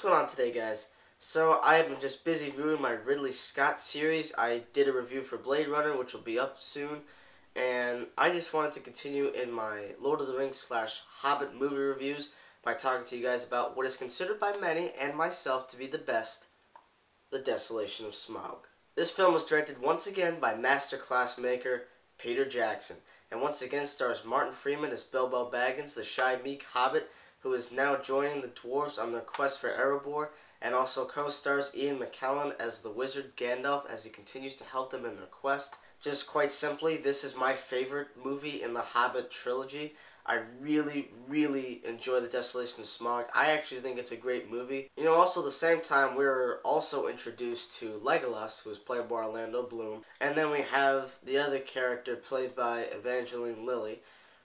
going on today, guys? So I have been just busy viewing my Ridley Scott series. I did a review for Blade Runner, which will be up soon, and I just wanted to continue in my Lord of the Rings / Hobbit movie reviews by talking to you guys about what is considered by many and myself to be the best, The Desolation of Smaug. This film was directed once again by masterclass maker Peter Jackson, and once again stars Martin Freeman as Bilbo Baggins, the shy, meek hobbit who is now joining the dwarves on their quest for Erebor, and also co-stars Ian McKellen as the wizard Gandalf as he continues to help them in their quest. Just quite simply, this is my favorite movie in the Hobbit trilogy. I really, really enjoy The Desolation of Smaug. I actually think it's a great movie. You know, also at the same time, we're also introduced to Legolas, who is played by Orlando Bloom. And then we have the other character played by Evengeline Lilly,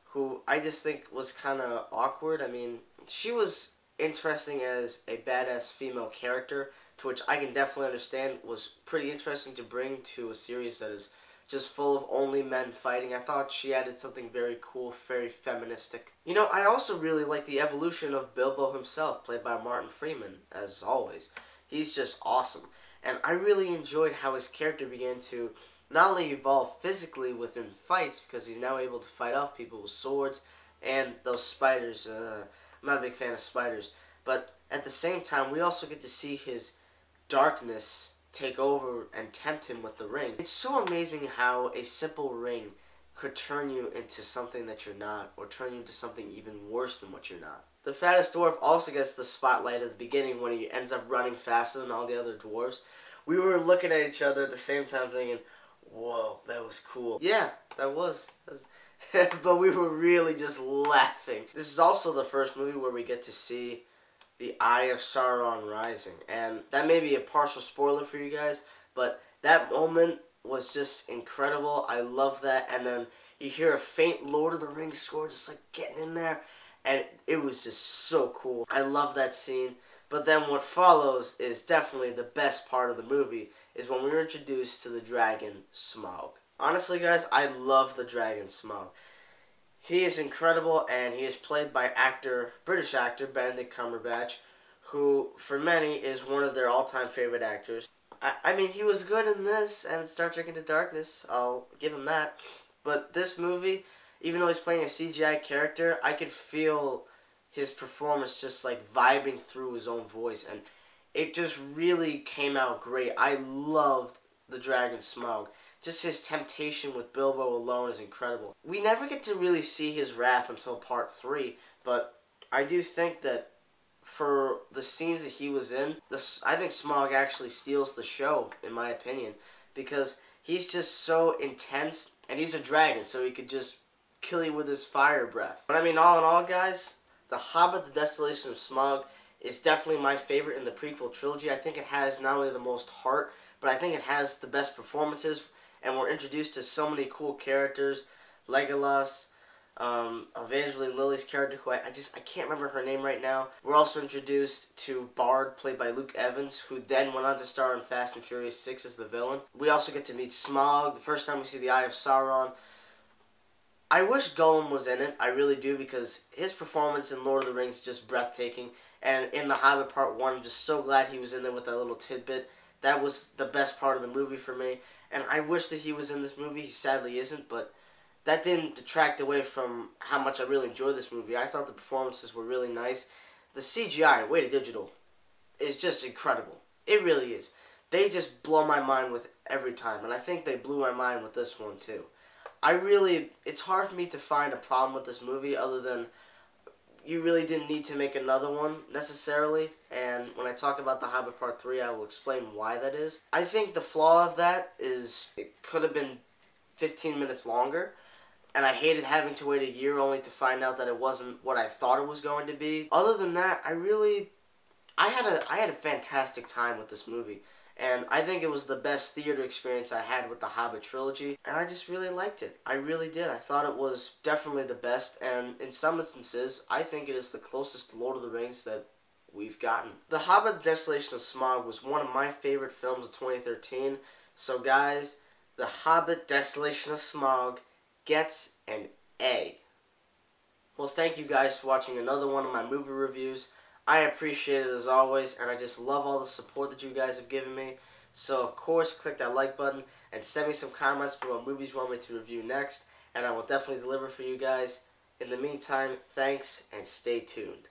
who I just think was kind of awkward. I mean, she was interesting as a badass female character, to which I can definitely understand was pretty interesting to bring to a series that is just full of only men fighting. I thought she added something very cool, very feministic. You know, I also really like the evolution of Bilbo himself, played by Martin Freeman, as always. He's just awesome. And I really enjoyed how his character began to not only evolve physically within fights, because he's now able to fight off people with swords and those spiders. I'm not a big fan of spiders. But at the same time, we also get to see his darkness take over and tempt him with the ring. It's so amazing how a simple ring could turn you into something that you're not, or turn you into something even worse than what you're not. The fattest dwarf also gets the spotlight at the beginning when he ends up running faster than all the other dwarves. We were looking at each other at the same time thinking, whoa, that was cool. Yeah, that was. But we were really just laughing. This is also the first movie where we get to see the Eye of Sauron rising. And that may be a partial spoiler for you guys, but that moment was just incredible. I love that. And then you hear a faint Lord of the Rings score just like getting in there. And it was just so cool. I love that scene. But then what follows is definitely the best part of the movie, is when we were introduced to the dragon, Smaug. Honestly, guys, I love the dragon, Smaug. He is incredible, and he is played by British actor, Benedict Chumberbatch, who, for many, is one of their all-time favorite actors. I mean, he was good in this, and Star Trek Into Darkness, I'll give him that. But this movie, even though he's playing a CGI character, I could feel his performance just, like, vibing through his own voice, and it just really came out great. I loved the dragon, Smaug. Just his temptation with Bilbo alone is incredible. We never get to really see his wrath until part 3, but I do think that for the scenes that he was in, I think Smaug actually steals the show, in my opinion, because he's just so intense, and he's a dragon, so he could just kill you with his fire breath. But I mean, all in all, guys, The Hobbit, The Desolation of Smaug is definitely my favorite in the prequel trilogy. I think it has not only the most heart, but I think it has the best performances. And we're introduced to so many cool characters. Legolas, Evangeline Lilly's character, who I can't remember her name right now. We're also introduced to Bard, played by Luke Evans, who then went on to star in Fast and Furious 6 as the villain. We also get to meet Smaug, the first time we see the Eye of Sauron. I wish Gollum was in it, I really do, because his performance in Lord of the Rings is just breathtaking. And in The Hobbit Part 1, I'm just so glad he was in there with that little tidbit. That was the best part of the movie for me. And I wish that he was in this movie. He sadly isn't, but that didn't detract away from how much I really enjoyed this movie. I thought the performances were really nice. The CGI, way to digital, is just incredible. It really is. They just blow my mind with every time, and I think they blew my mind with this one too. It's hard for me to find a problem with this movie other than you really didn't need to make another one, necessarily, and when I talk about The Hobbit Part 3, I will explain why that is. I think the flaw of that is it could have been 15 minutes longer, and I hated having to wait a year only to find out that it wasn't what I thought it was going to be. Other than that, I had a fantastic time with this movie. And I think it was the best theater experience I had with the Hobbit trilogy. And I just really liked it. I really did. I thought it was definitely the best. And in some instances, I think it is the closest to Lord of the Rings that we've gotten. The Hobbit, The Desolation of Smaug was one of my favorite films of 2013. So guys, The Hobbit, Desolation of Smaug gets an A. Well, thank you guys for watching another one of my movie reviews. I appreciate it as always, and I just love all the support that you guys have given me. So, of course, click that like button and send me some comments below what movies you want me to review next, and I will definitely deliver for you guys. In the meantime, thanks, and stay tuned.